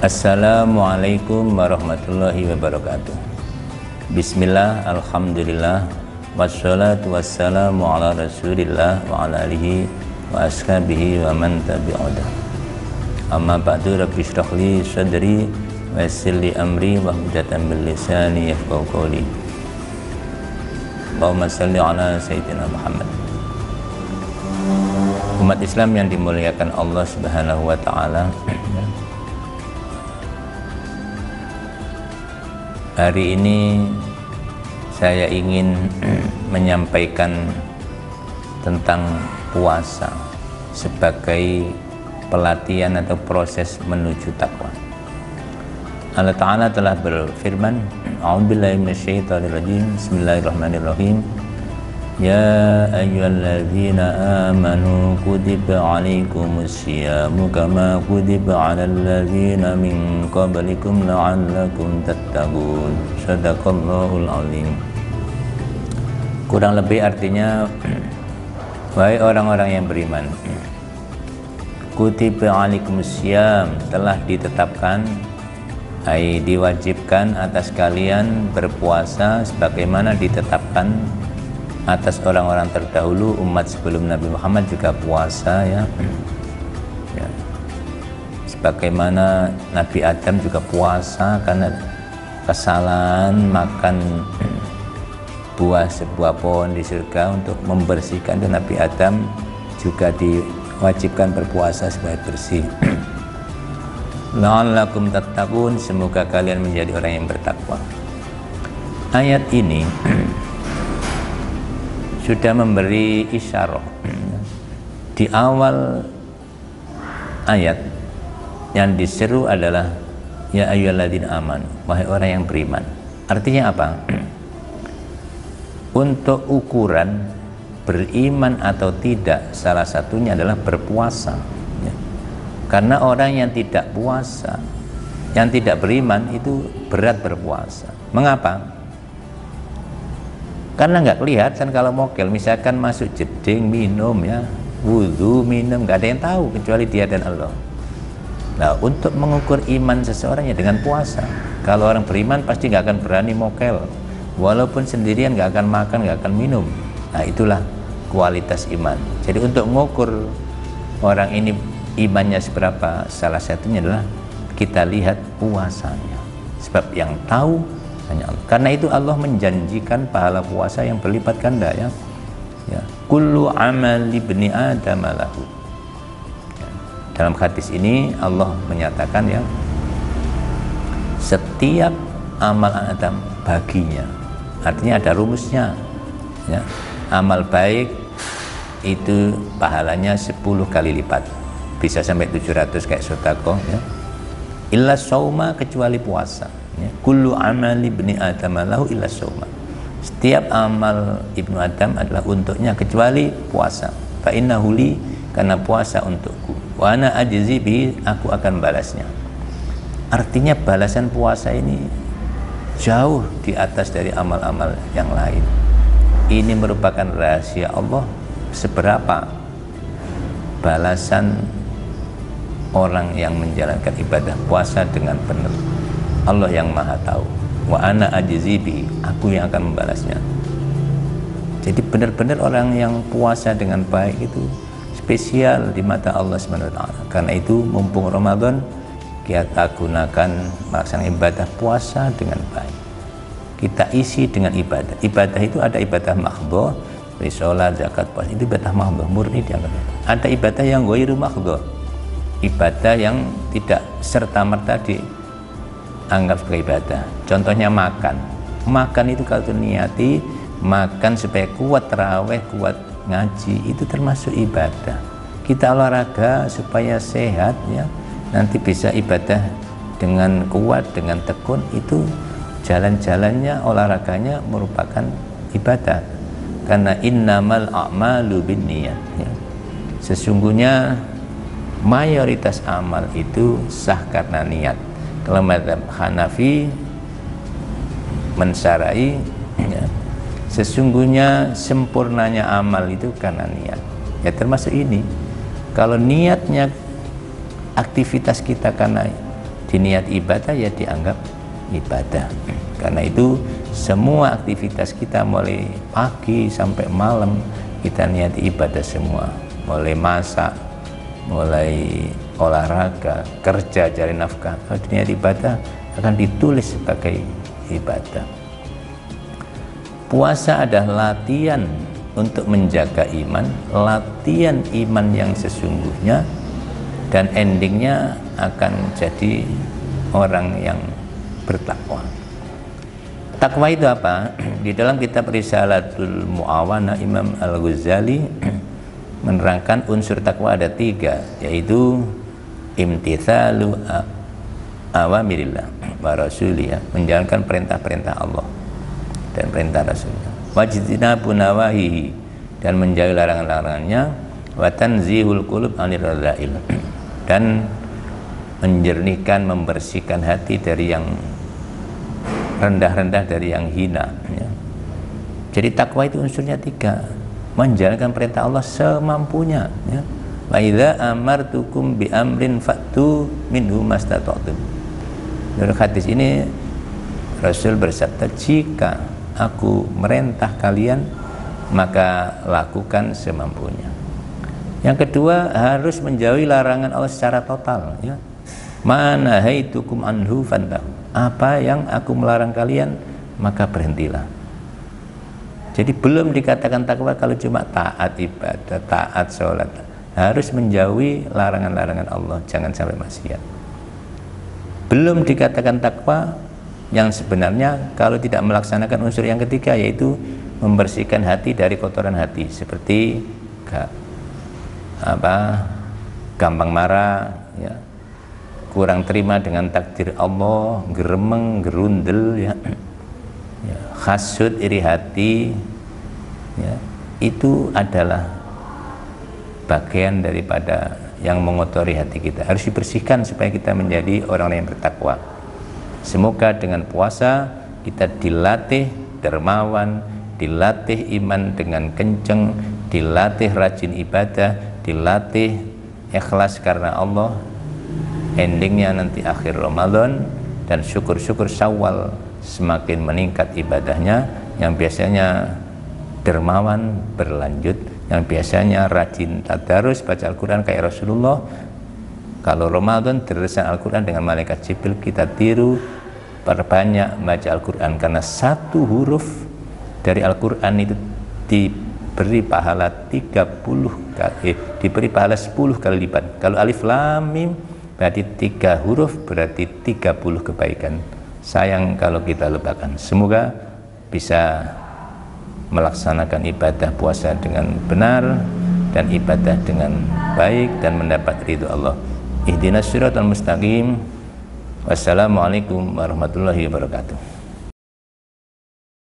Assalamualaikum warahmatullahi wabarakatuh. Bismillah, alhamdulillah, wassalatu wassalamu ala rasulillah wa ala alihi wa ashabihi wa man tabi'udah. Amma ba'du, rabbi shrah li sadri wa yassir li amri wahlul min lisani yafqahu qawli. Allahumma shalli ala sayyidina Muhammad. Umat Islam yang dimuliakan Allah Subhanahu wa taala, hari ini saya ingin menyampaikan tentang puasa sebagai pelatihan atau proses menuju takwa. Allah Ta'ala telah berfirman, A'udzubillahi minasyaitonirrajim, Bismillahirrahmanirrahim. Ya ayyuhalladzina amanu kutiba alaikumusyiyamu kama kutiba alal ladzina min qablikum la'allakum tattaqun. Shadaqallahul azim. Kurang lebih artinya, wahai orang-orang yang beriman, kutiba alaikumussyiyam, telah ditetapkan, diwajibkan atas kalian berpuasa sebagaimana ditetapkan atas orang-orang terdahulu. Umat sebelum Nabi Muhammad juga puasa, ya. Sebagaimana Nabi Adam juga puasa karena kesalahan makan buah sebuah pohon di surga untuk membersihkan, dan Nabi Adam juga diwajibkan berpuasa supaya bersih. La'allakum tattaqun, semoga kalian menjadi orang yang bertakwa. Ayat ini sudah memberi isyarat. Di awal ayat yang diseru adalah ya ayyuhalladzina amanu, wahai orang yang beriman. Artinya apa? Untuk ukuran beriman atau tidak, salah satunya adalah berpuasa, ya. Karena orang yang tidak puasa, yang tidak beriman, itu berat berpuasa. Mengapa? Karena nggak kelihatan kalau mokel, misalkan masuk jeding minum, ya, wudhu minum, nggak ada yang tahu kecuali dia dan Allah. Nah, untuk mengukur iman seseorang ya dengan puasa. Kalau orang beriman pasti nggak akan berani mokel, walaupun sendirian nggak akan makan, nggak akan minum. Nah, itulah kualitas iman. Jadi untuk mengukur orang ini imannya seberapa, salah satunya adalah kita lihat puasanya. Sebab yang tahu hanya Allah. Karena itu Allah menjanjikan pahala puasa yang berlipat ganda, ya. Kullu amali ibni adam lahu. Dalam hadis ini Allah menyatakan, ya, setiap amal Adam baginya. Artinya ada rumusnya, ya. Amal baik itu pahalanya 10 kali lipat, bisa sampai 700 kayak sedekah, ya. Illa shauma, kecuali puasa, ya. Kullu amali ibni adam lahu illa shauma. Setiap amal ibnu Adam adalah untuknya kecuali puasa. Fa innahu li, karena puasa untukku. Wa ana ajzi bihi, aku akan balasnya. Artinya balasan puasa ini jauh di atas dari amal-amal yang lain. Ini merupakan rahasia Allah seberapa balasan orang yang menjalankan ibadah puasa dengan benar. Allah yang maha tahu. Wa ana ajzi bihi, aku yang akan membalasnya. Jadi benar-benar orang yang puasa dengan baik itu spesial di mata Allah Subhanahu wa taala. Karena itu mumpung Ramadan, kita gunakan melaksanakan ibadah puasa dengan baik. Kita isi dengan ibadah. Ibadah itu ada ibadah mahdhah, seperti sholat, zakat, puasa, itu ibadah mahdhah, murni dianggap. Ada ibadah yang ghairu mahdhah, ibadah yang tidak serta-merta dianggap sebagai ibadah. Contohnya makan. Makan itu kalau niati makan supaya kuat tarawih, kuat ngaji, itu termasuk ibadah. Kita olahraga supaya sehat, ya, nanti bisa ibadah dengan kuat, dengan tekun, itu jalan-jalannya, olahraganya merupakan ibadah. Karena innamal a'malu binniyat, ya. Sesungguhnya mayoritas amal itu sah karena niat. Kalau mazhab Hanafi mensarai, ya, sesungguhnya sempurnanya amal itu karena niat. Ya termasuk ini. Kalau niatnya aktivitas kita karena Diniat ibadah ya dianggap ibadah. Karena itu semua aktivitas kita mulai pagi sampai malam kita niat ibadah semua. Mulai masak, mulai olahraga, kerja, cari nafkah, kalau niat ibadah akan ditulis sebagai ibadah. Puasa adalah latihan untuk menjaga iman, latihan iman yang sesungguhnya, dan endingnya akan jadi orang yang bertakwa. Takwa itu apa? Di dalam kitab Risalatul Mu'awana, Imam Al-Ghazali menerangkan unsur takwa ada 3, yaitu imtithalu awamirillah wa rasuliyah, menjalankan perintah-perintah Allah dan perintah Rasulnya, wajtinabu nawahihi, dan menjauhi larangan-larangannya, wa tanzihul qulub anir radha'il, dan menjernihkan, membersihkan hati dari yang rendah-rendah, dari yang hina, ya. Jadi takwa itu unsurnya 3, menjalankan perintah Allah semampunya, ya. Wa idza amartukum bi amrin fa'tu minhu mastata'tum. Dalam hadis ini Rasul bersabda, jika aku merintah kalian maka lakukan semampunya. Yang kedua, harus menjauhi larangan Allah secara total, ya. Mana haitukum anhu fantahu, apa yang aku melarang kalian maka berhentilah. Jadi belum dikatakan takwa kalau cuma taat ibadah, taat sholat. Harus menjauhi larangan-larangan Allah, jangan sampai maksiat. Belum dikatakan takwa yang sebenarnya kalau tidak melaksanakan unsur yang ketiga, yaitu membersihkan hati dari kotoran hati, seperti gampang marah, ya, kurang terima dengan takdir Allah, geremeng, gerundel, ya, hasud, iri hati, ya, itu adalah bagian daripada yang mengotori hati kita. Harus dibersihkan supaya kita menjadi orang yang bertakwa. Semoga dengan puasa kita dilatih dermawan, dilatih iman dengan kenceng, dilatih rajin ibadah, dilatih ikhlas karena Allah. Endingnya nanti akhir Ramadan dan syukur-syukur Syawal semakin meningkat ibadahnya, yang biasanya dermawan berlanjut, yang biasanya rajin tadarus baca Al-Quran kayak Rasulullah. Kalau Ramadan terusan Al-Quran dengan malaikat Jibril, kita tiru, perbanyak baca Al-Quran, karena satu huruf dari Al-Quran itu diberi pahala 30 kali, diberi pahala 10 kali lipat. Kalau alif lam mim berarti 3 huruf, berarti 30 kebaikan. Sayang kalau kita lupakan. Semoga bisa melaksanakan ibadah puasa dengan benar dan ibadah dengan baik dan mendapat ridho Allah. Ihdinas siratal mustaqim. Wassalamualaikum warahmatullahi wabarakatuh.